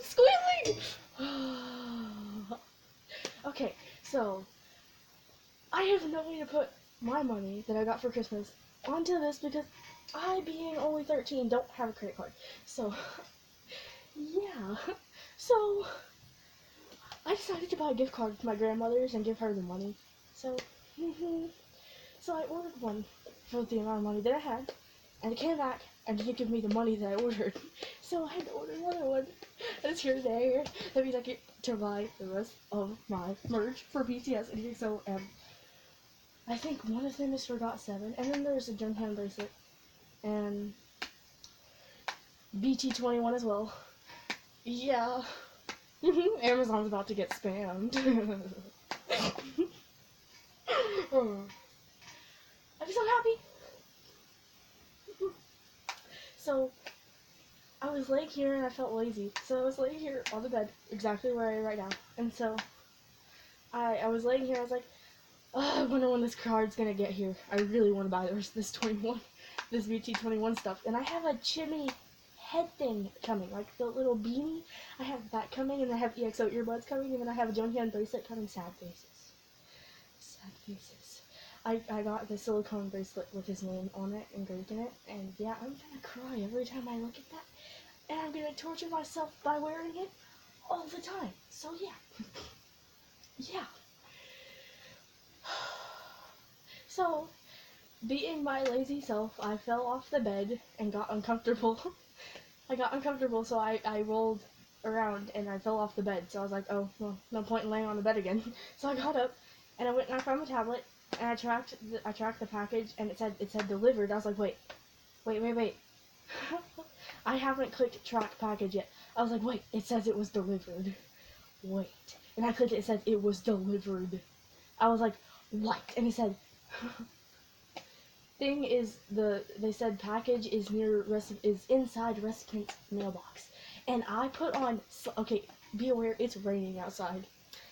squealing! Okay, so I have no way to put my money that I got for Christmas onto this because I, being only 13, don't have a credit card. So, yeah. So, I decided to buy a gift card to my grandmother's and give her the money. So, so I ordered one for the amount of money that I had, and it came back and didn't give me the money that I ordered. So I had to order another one. And it's here today. That means I get to buy the rest of my merch for BTS and EXO, and I think one of them is for GOT7, and then there's a Jungkook bracelet, and BT21 as well. Yeah. Amazon's about to get spammed. I'm so happy. So, I was laying here and I felt lazy. So I was laying here on the bed, exactly where I am right now. And so, I was laying here, I was like, oh, I wonder when this card's gonna get here. I really want to buy this 21, this BT21 stuff. And I have a chimney head thing coming, like the little beanie. I have that coming, and I have EXO earbuds coming, and then I have a Jonghyun bracelet coming. Sad faces. Sad faces. I got the silicone bracelet with his name on it, engraved in it, and yeah, I'm gonna cry every time I look at that. And I'm gonna torture myself by wearing it all the time. So yeah. Yeah. So, being my lazy self, I fell off the bed and got uncomfortable. I got uncomfortable, so I rolled around and I fell off the bed. So I was like, oh, well, no point in laying on the bed again. So I got up and I went and I found my tablet and I tracked the package, and it said delivered. I was like, wait. I haven't clicked track package yet. I was like, wait, it says it was delivered. Wait. And I clicked it, it said it was delivered. I was like, what? And it said, thing is, they said package is is inside recipient's mailbox. And I put on, okay, be aware, it's raining outside.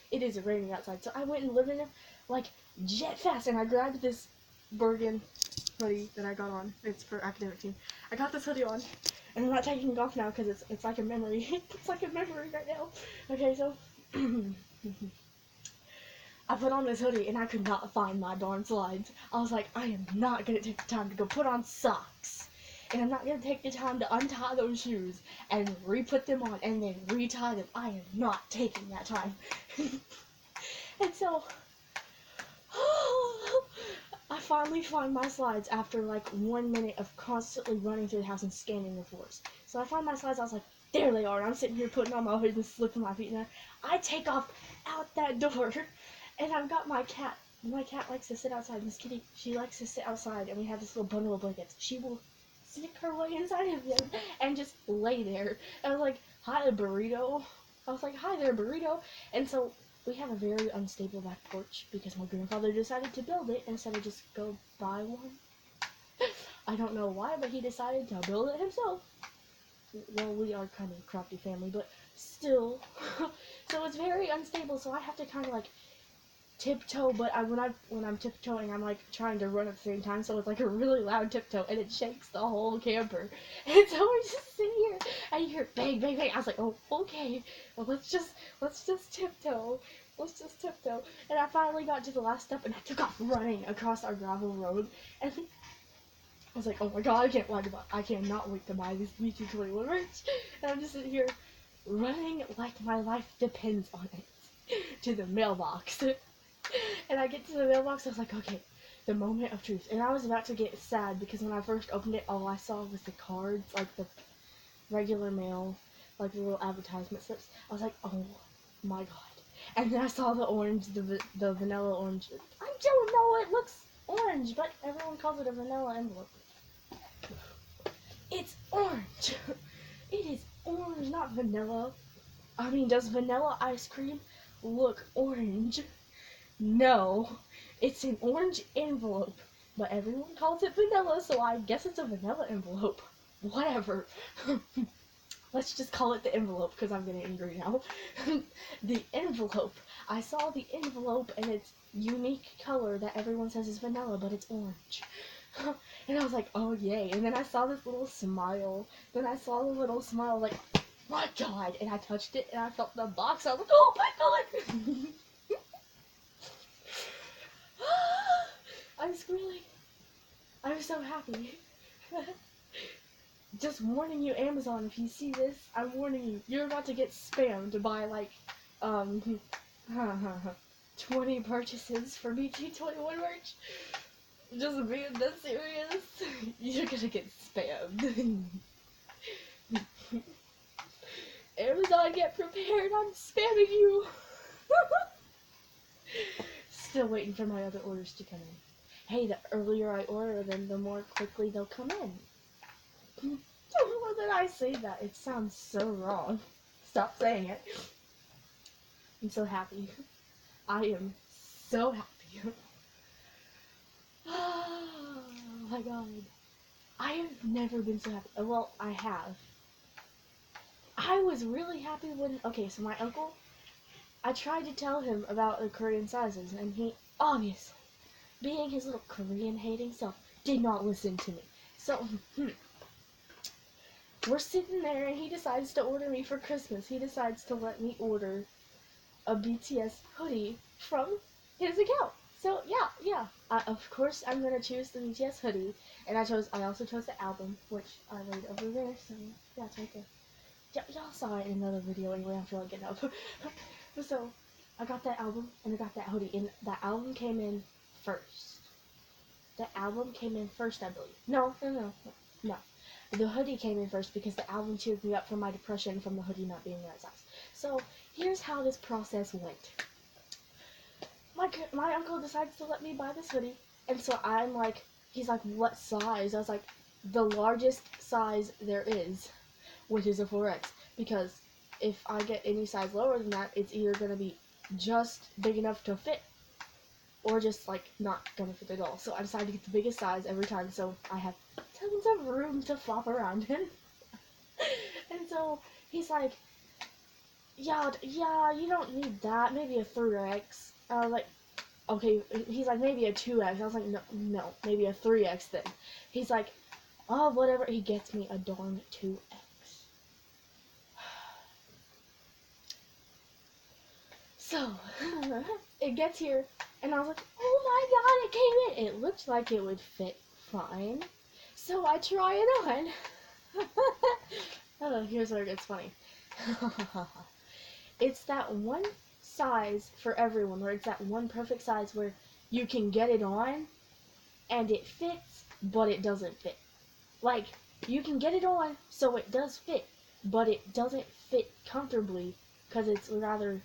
It is raining outside. So I went and lived in it, like, jet fast, and I grabbed this Bergen hoodie that I got on. It's for academic team. I got this hoodie on, and I'm not taking it off now because it's like a memory. It's like a memory right now. Okay, so I put on this hoodie and I could not find my darn slides. I was like, I am not gonna take the time to go put on socks, and I'm not gonna take the time to untie those shoes and re-put them on and then re-tie them. I am not taking that time. And so I finally find my slides after like 1 minute of constantly running through the house and scanning the floors. So I find my slides, I was like, there they are. I'm sitting here putting on my hood and slipping my feet in there. I take off out that door, and I've got my cat. My cat likes to sit outside. Miss Kitty, she likes to sit outside, and we have this little bundle of blankets. She will sneak her way inside of them and just lay there. And I was like, hi, burrito. I was like, hi there, burrito. And so we have a very unstable back porch because my grandfather decided to build it instead of just go buy one. I don't know why, but he decided to build it himself. Well, we are kind of a crafty family, but still. So it's very unstable, so I have to kind of like tiptoe, but when I'm tiptoeing, I'm like trying to run at the same time, so it's like a really loud tiptoe, and it shakes the whole camper. And so I'm just sitting here, and you hear bang, bang, bang. I was like, oh, okay, well, let's just tiptoe. Let's just tiptoe. And I finally got to the last step, and I took off running across our gravel road, and I was like, oh my god, I cannot wait to buy this BT21 merch. And I'm just sitting here running like my life depends on it to the mailbox. And I get to the mailbox, I was like, okay, the moment of truth. And I was about to get sad because when I first opened it, all I saw was the cards, like the regular mail, like the little advertisement slips. I was like, oh my god. And then I saw the orange, the vanilla orange. I don't know, it looks orange, but everyone calls it a vanilla envelope. It's orange. It is orange, not vanilla. I mean, does vanilla ice cream look orange? No, it's an orange envelope, but everyone calls it vanilla, so I guess it's a vanilla envelope. Whatever. Let's just call it the envelope, because I'm getting angry now. The envelope. I saw the envelope, and it's unique color that everyone says is vanilla, but it's orange. And I was like, oh yay. And then I saw this little smile. Then I saw the little smile, like, my god, and I touched it and I felt the box. I was like, oh my god. I'm squealing. I'm so happy. Just warning you, Amazon, if you see this, I'm warning you. You're about to get spammed by like 20 purchases for BT21 merch. Just being that serious. You're gonna get spammed. Amazon, get prepared. I'm spamming you. Still waiting for my other orders to come in. Hey, the earlier I order them, the more quickly they'll come in. Why did I say that? It sounds so wrong. Stop saying it. I'm so happy. I am so happy. Oh my god. I have never been so happy. Well, I have. I was really happy when, okay, so my uncle, I tried to tell him about the Korean sizes, and he, obviously, being his little Korean hating self, did not listen to me. So, we're sitting there, and he decides to order me for Christmas. He decides to let me order a BTS hoodie from his account. So, yeah. Of course, I'm gonna choose the BTS hoodie, and I also chose the album, which I laid over there, so, yeah, it's right there. Y'all saw it in another video anyway, I feel like getting up. So, I got that album, and I got that hoodie, and that album came in first. The album came in first, I believe. No. The hoodie came in first because the album cheered me up from my depression from the hoodie not being the right size. So, here's how this process went. My uncle decides to let me buy this hoodie, and so I'm like, he's like, what size? I was like, the largest size there is, which is a 4X, because if I get any size lower than that, it's either going to be just big enough to fit, or just, like, not going to fit at all. So I decided to get the biggest size every time, so I have tons of room to flop around in. And so he's like, yeah, you don't need that, maybe a 3X. I was like, okay, he's like, maybe a 2X. I was like, no, maybe a 3X then. He's like, oh, whatever, he gets me a darn 2X. So, it gets here, and I was like, oh my god, it came in! It looked like it would fit fine. So I try it on. Oh, here's where it gets funny. It's that one size for everyone, where it's that one perfect size where you can get it on, and it fits, but it doesn't fit. Like, you can get it on, so it does fit, but it doesn't fit comfortably, because it's rather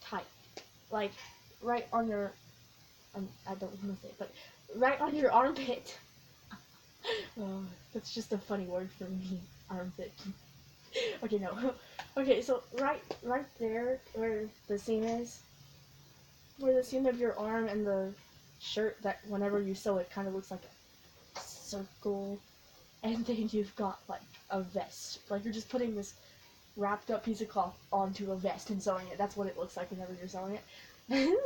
tight. Like, right on your, I don't want to say it, but right on your armpit. Oh, that's just a funny word for me, armpit. Okay, no. Okay, so right there where the seam is, where the seam of your arm and the shirt, that whenever you sew it kind of looks like a circle, and then you've got like a vest. Like you're just putting this wrapped up piece of cloth onto a vest and sewing it. That's what it looks like whenever you're sewing it.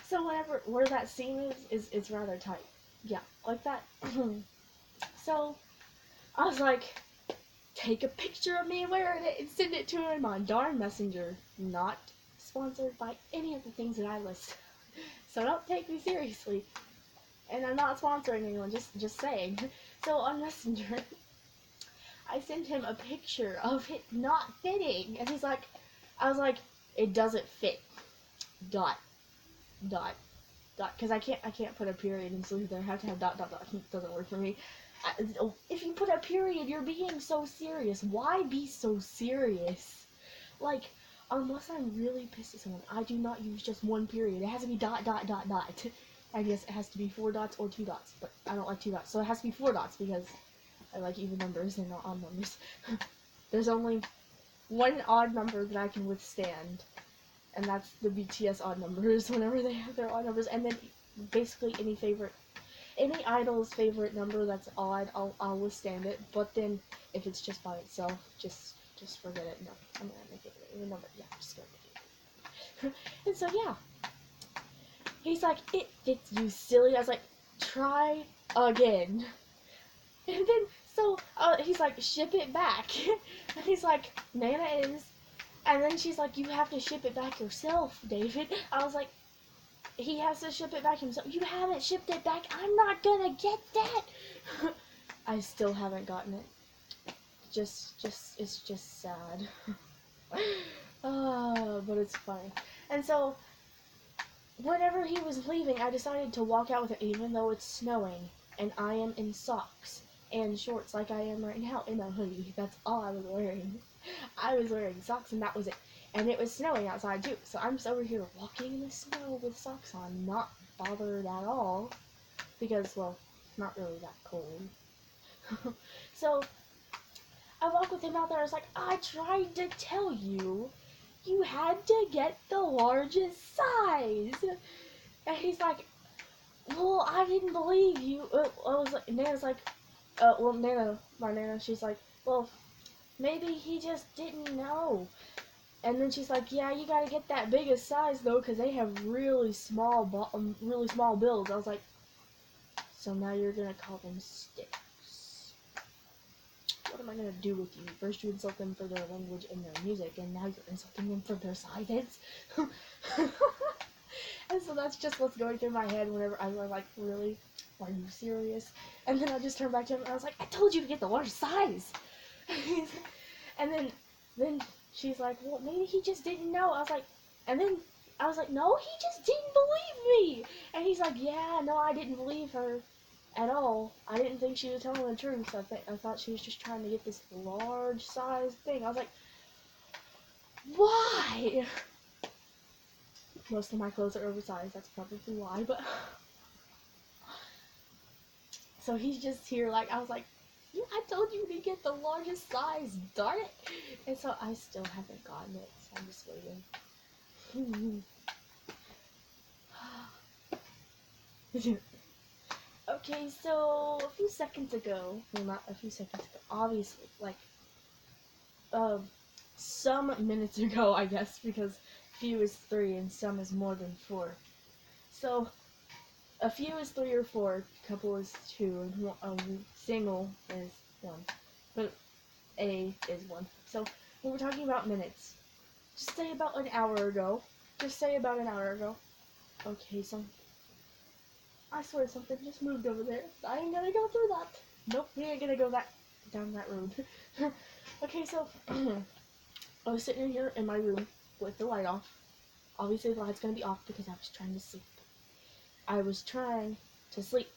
So where that seam is it's rather tight. Yeah, like that. So I was like, take a picture of me wearing it and send it to him on darn Messenger. Not sponsored by any of the things that I list. So don't take me seriously. And I'm not sponsoring anyone, just saying. So on Messenger, I sent him a picture of it not fitting, and I was like, it doesn't fit. Dot. Because I can't put a period in sleeve there. I have to have dot. It doesn't work for me. If you put a period, you're being so serious. Why be so serious? Like, unless I'm really pissed at someone, I do not use just one period. It has to be dot. I guess it has to be 4 dots or 2 dots, but I don't like 2 dots. So it has to be 4 dots because I like even numbers and not odd numbers. There's only one odd number that I can withstand, and that's the BTS odd numbers whenever they have their odd numbers. And then basically any idol's favorite number that's odd, I'll withstand it. But then if it's just by itself, just forget it. No, I'm gonna make it an even number. Yeah, just gonna make it. And so yeah, he's like, it fits, you silly. I was like, try again. And then So he's like, ship it back. And he's like, Nana is. And then she's like, you have to ship it back yourself, David. I was like, he has to ship it back himself. You haven't shipped it back. I'm not gonna get that. I still haven't gotten it. It's just sad. But it's funny. And so, whenever he was leaving, I decided to walk out with it, even though it's snowing, and I am in socks and shorts like I am right now in a hoodie. That's all I was wearing. I was wearing socks, and that was it. And it was snowing outside too, so I'm just over here walking in the snow with socks on, not bothered at all, because, well, not really that cold. So, I walk with him out there. I was like, I tried to tell you, you had to get the largest size. And he's like, well, I didn't believe you. I was like, Nana's like, Nana, my Nana, she's like, well, maybe he just didn't know. And then she's like, yeah, you gotta get that biggest size though, because they have really small builds. I was like, so now you're gonna call them sticks. What am I gonna do with you? First you insult them for their language and their music, and now you're insulting them for their sizes. And so that's just what's going through my head whenever I'm like, really? Are you serious? And then I just turned back to him and I was like, I told you to get the large size. And then she's like, well, maybe he just didn't know. I was like, no, he just didn't believe me. And he's like, yeah, no, I didn't believe her at all. I didn't think she was telling the truth. I thought she was just trying to get this large size thing. I was like, why? Most of my clothes are oversized. That's probably why, but so he's just here like, I was like, I told you to get the largest size, darn it. And so I still haven't gotten it, so I'm just waiting. Okay, so a few seconds ago, well, not a few seconds ago, obviously, like, some minutes ago, I guess, because few is 3 and some is more than 4. So, a few is 3 or 4, couple is 2, and single is 1. But A is 1. So, when we're talking about minutes, just say about an hour ago. Okay, so I swear something just moved over there. I ain't gonna go through that. Nope, we ain't gonna go down that road. Okay, so I was sitting in here in my room with the light off. Obviously the light's gonna be off because I was trying to sleep.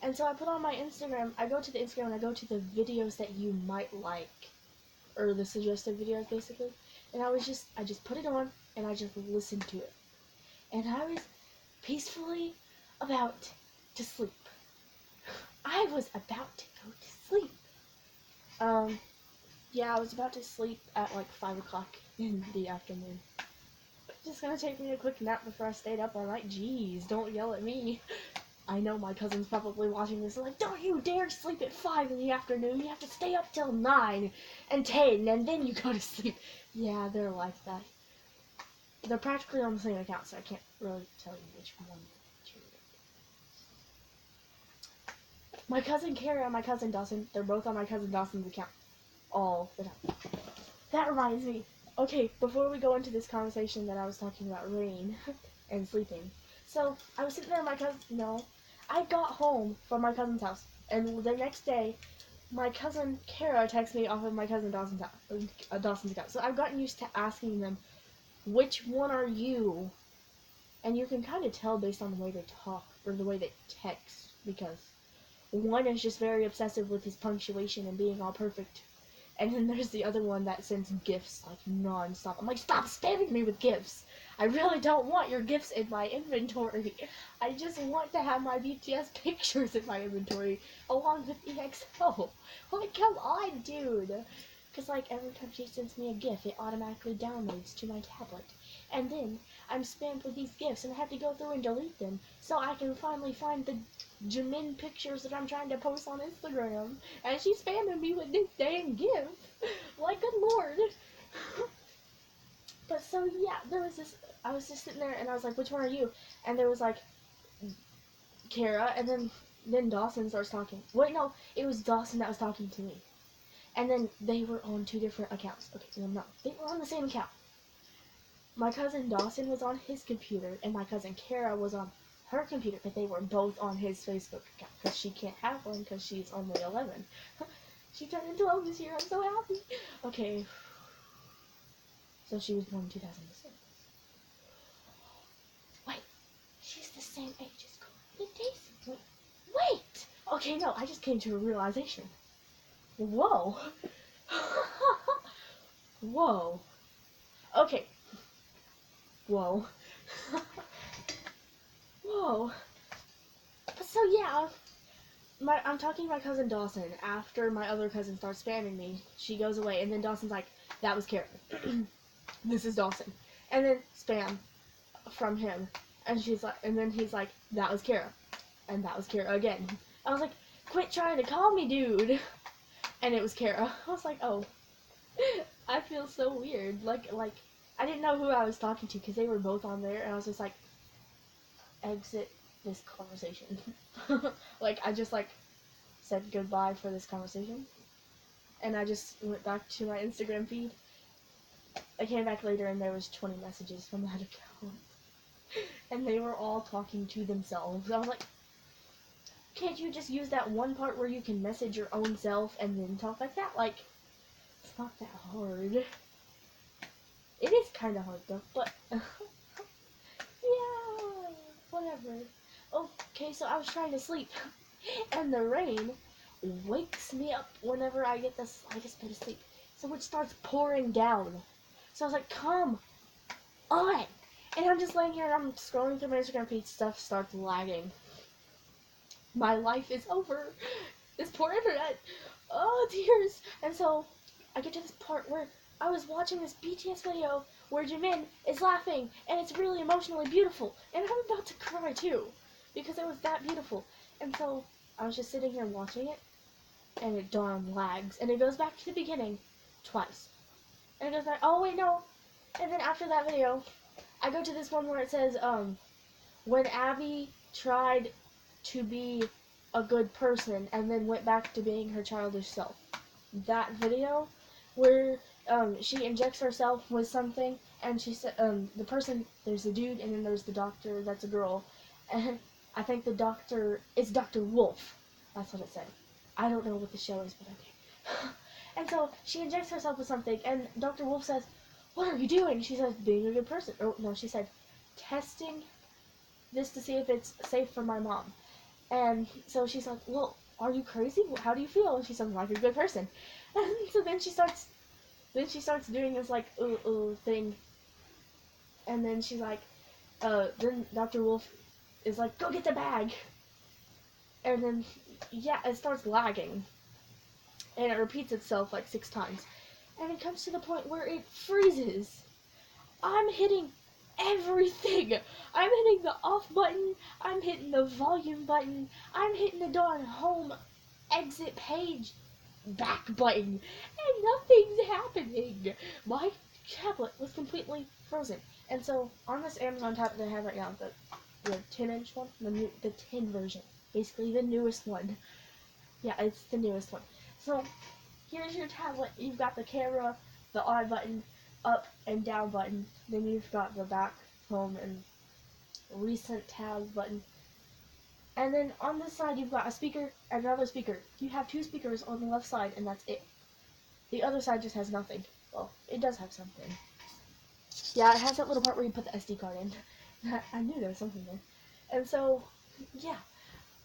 And so I put on my Instagram, I go to the Instagram and I go to the videos that you might like. Or the suggested videos, basically. And I just put it on and I just listened to it. And I was peacefully about to sleep. I was about to go to sleep. Yeah, I was about to sleep at like 5 o'clock in the afternoon. Just gonna take me a quick nap before I stayed up all night. Jeez, don't yell at me. I know my cousin's probably watching this like, don't you dare sleep at 5 in the afternoon. You have to stay up till 9 and 10 and then you go to sleep. Yeah, they're like that. They're practically on the same account, so I can't really tell you which one. My cousin Kara and my cousin Dawson, they're both on my cousin Dawson's account. All the time. That reminds me. Okay, before we go into this conversation that I was talking about rain and sleeping. So, I was sitting there I got home from my cousin's house. And the next day, my cousin Kara texted me off of my cousin Dawson's account. So I've gotten used to asking them, which one are you? And you can kind of tell based on the way they talk, or the way they text, because one is just very obsessive with his punctuation and being all perfect. And then there's the other one that sends gifts, like, non-stop. I'm like, stop spamming me with gifts! I really don't want your gifts in my inventory. I just want to have my BTS pictures in my inventory, along with EXO. Like, come on, dude! Because, like, every time she sends me a gift, it automatically downloads to my tablet. And then, I'm spammed with these gifts, and I have to go through and delete them, so I can finally find the Jimin pictures that I'm trying to post on Instagram. And she's spamming me with this dang gift. Like, good lord. But so, yeah, I was just sitting there, and I was like, which one are you? And there was, like, Kara, and then then Dawson starts talking. Wait, no, it was Dawson that was talking to me. And then they were on 2 different accounts. Okay, well, no, they were on the same account. My cousin Dawson was on his computer, and my cousin Kara was on her computer, but they were both on his Facebook account, because she can't have one because she's only 11. She turned 12 this year, I'm so happy. Okay, so she was born in 2006. Wait, she's the same age as Courtney Daisy. Wait! Okay, no, I just came to a realization. Whoa. Whoa. Okay. Whoa. Whoa. So yeah, I'm talking to my cousin Dawson after my other cousin starts spamming me. She goes away, and then Dawson's like, that was Kara. This is Dawson. And then spam from him. And she's like, and then he's like, that was Kara. And that was Kara again. I was like, quit trying to call me, dude. And it was Kara. I was like, oh. I feel so weird. Like, I didn't know who I was talking to because they were both on there, and I was just like, exit this conversation. Like, I just, like, said goodbye for this conversation, and I just went back to my Instagram feed. I came back later, and there was 20 messages from that account, and they were all talking to themselves. I was like, can't you just use that one part where you can message your own self and then talk like that? Like, it's not that hard. It is kind of hard though, but yeah, whatever. Okay, so I was trying to sleep, and the rain wakes me up whenever I get the slightest bit of sleep. So it starts pouring down. So I was like, come on! And I'm just laying here and I'm scrolling through my Instagram feed, stuff starts lagging. My life is over. This poor internet. Oh, tears. And so I get to this part where I was watching this BTS video where Jimin is laughing, and it's really emotionally beautiful. And I'm about to cry too, because it was that beautiful. And so I was just sitting here watching it, and it darn lags. And it goes back to the beginning twice. And it goes back, oh wait, no. And then after that video, I go to this one where it says, when Abby tried to be a good person and then went back to being her childish self. That video where she injects herself with something, and she said, the person, there's a dude, and then there's the doctor, that's a girl, and I think the doctor, it's Dr. Wolf, that's what it said. I don't know what the show is, but okay. And so she injects herself with something, and Dr. Wolf says, what are you doing? She says, being a good person. Oh, no, she said, testing this to see if it's safe for my mom. And so she's like, well, are you crazy? How do you feel? And she says, like a good person. And so then she starts doing this, like, thing. And then she's like, then Dr. Wolf is like, go get the bag. And then, yeah, it starts lagging. And it repeats itself like 6 times. And it comes to the point where it freezes. I'm hitting everything. I'm hitting the off button. I'm hitting the volume button. I'm hitting the darn home exit page back button. And nothing's happening. My tablet was completely frozen. And so on this Amazon tablet that I have right now, the 10-inch one, the 10 version, basically the newest one. Yeah, it's the newest one. So here's your tablet. You've got the camera, the on button, up and down button. Then you've got the back, home, and recent tab button. And then on this side you've got a speaker and another speaker. You have 2 speakers on the left side, and that's it. The other side just has nothing. Well, it does have something. Yeah, it has that little part where you put the SD card in. I knew there was something there. And so, yeah,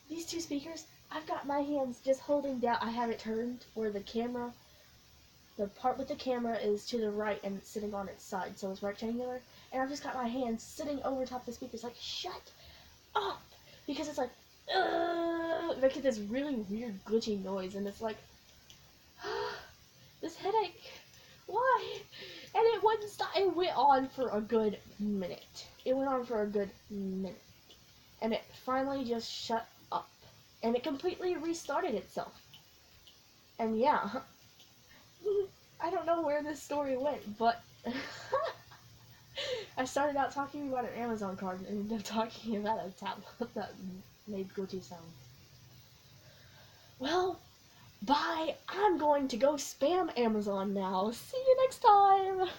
these 2 speakers, I've got my hands just holding down. I have it turned where the camera, the part with the camera is to the right and it's sitting on its side, so it's rectangular. And I've just got my hands sitting over top of the speakers like, shut up! Because it's like, making this really weird glitchy noise, and it's like, this headache, why? And it wouldn't stop. It went on for a good minute. And it finally just shut up. And it completely restarted itself. And yeah, I don't know where this story went, but I started out talking about an Amazon card and ended up talking about a tablet that made glitchy sounds. Well, bye. I'm going to go spam Amazon now. See you next time.